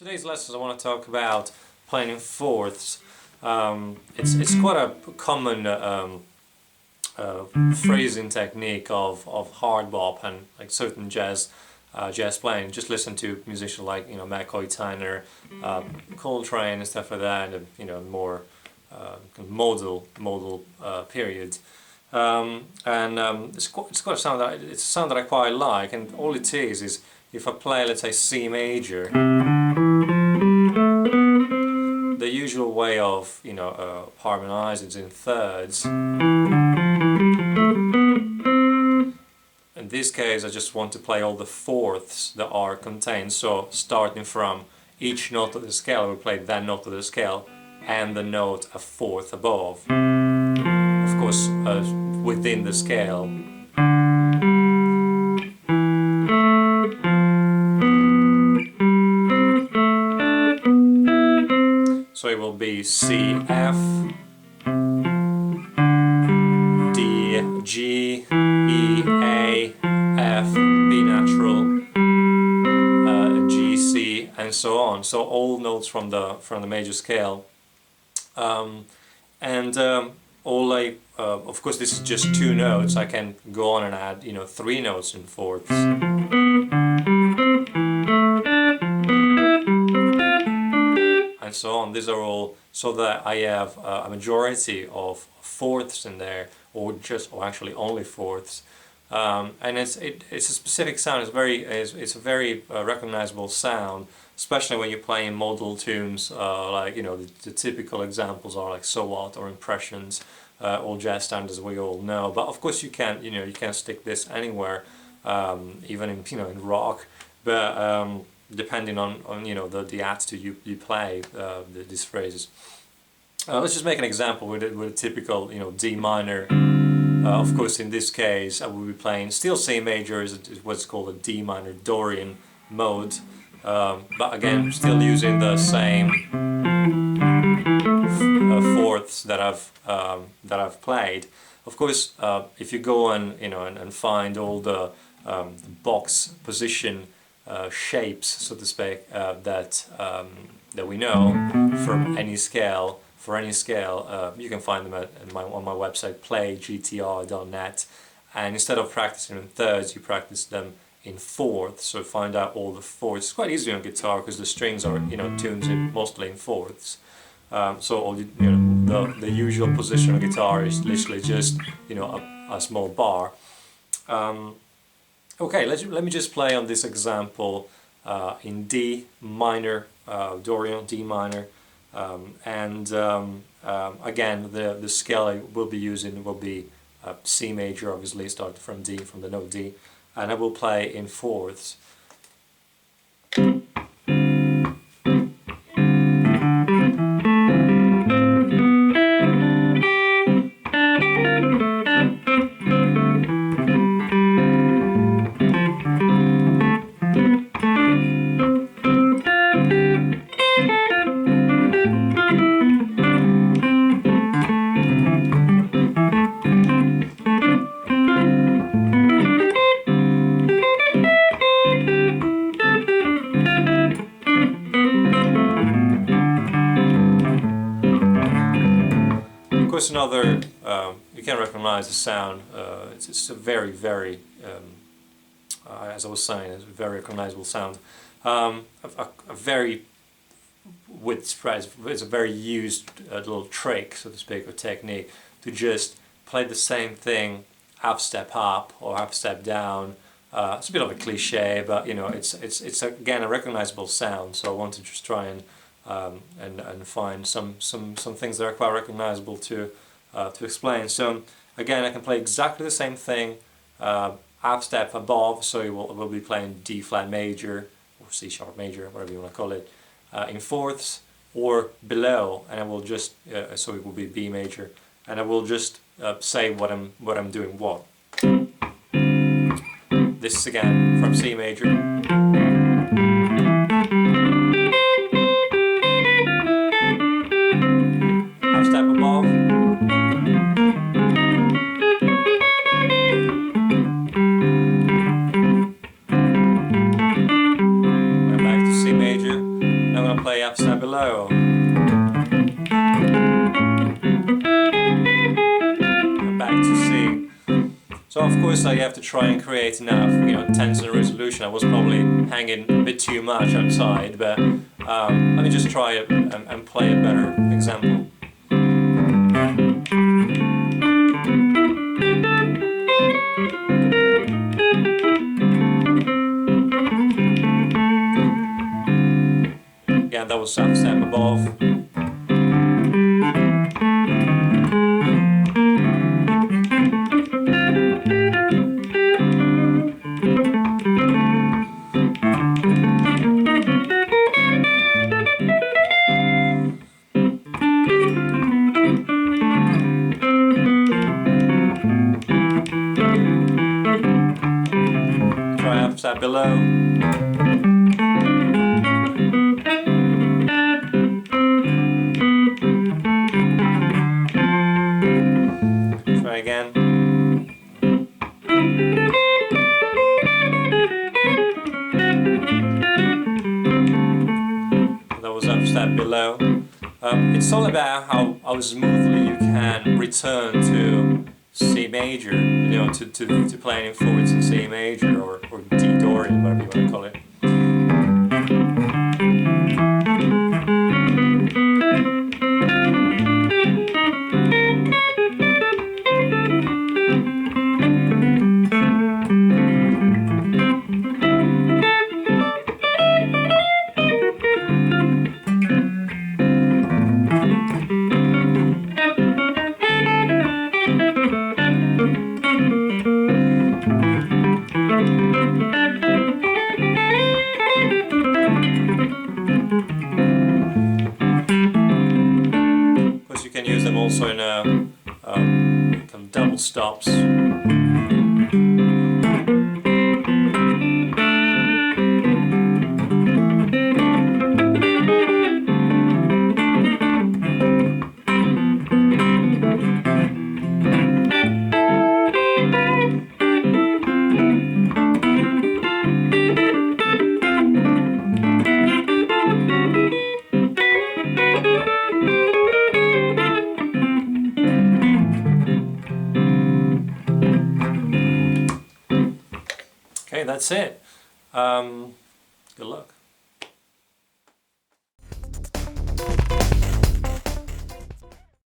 today's lesson I want to talk about playing in fourths. It's quite a common phrasing technique of hard bop and like certain jazz playing. Just listen to musicians like McCoy Tyner, Coltrane and stuff like that, and more modal periods. It's quite a sound it's a sound that I quite like, and all it is if I play, let's say, C major, the usual way of harmonizing is in thirds. In this case, I just want to play all the fourths that are contained. So starting from each note of the scale, I will play that note of the scale and the note a fourth above. Of course, within the scale. So it will be C, F, D, G, E, A, F, B natural, G, C, and so on. So all notes from the major scale, of course, this is just two notes. I can go on and add three notes in fourths. And so on. These are all so that I have a majority of fourths in there, or actually only fourths. And it's a specific sound. It's a very recognizable sound, especially when you're playing modal tunes. Like the typical examples are like So What or Impressions, all jazz standards we all know. But of course you can stick this anywhere, even in rock. But depending on the attitude you play these phrases. Let's just make an example with a typical D minor. Of course, in this case, I will be playing still C major is what's called a D minor Dorian mode, but again, still using the same fourths that I've played. Of course, if you go and find all the box position shapes, so to speak, that we know from any scale. For any scale, you can find them on my website, playgtr.net, and instead of practicing in thirds, you practice them in fourths. So find out all the fourths. It's quite easy on guitar because the strings are tuned mostly in fourths. So all the usual position on guitar is literally just a small bar. Okay, let me just play on this example in D minor, Dorian D minor, again the scale I will be using will be C major, obviously starting from D, from the note D, and I will play in fourths. Of course, another you can recognize the sound. It's a very, very, as I was saying, it's a very recognizable sound. A very widespread. It's a very used little trick, so to speak, or technique to just play the same thing half step up or half step down. It's a bit of a cliche, but it's again a recognizable sound. So I want to just try and find some things that are quite recognizable to explain. So again, I can play exactly the same thing half step above, so we'll be playing D flat major or C sharp major, whatever you want to call it, in fourths, or below, and I will just so it will be B major, and I will just say what I'm doing. What this is again from C major. below. And back to C. So of course you have to try and create enough, tensor resolution. I was probably hanging a bit too much outside, but let me just try it and play a better example. Again, that was half step above. Try half step below. Try again. That was up step below. It's all about how smoothly you can return to C major, to playing forwards in C major or D Dorian, whatever you want to call it. Of course, you can use them also in kind of double stops. Okay, that's it. Good luck.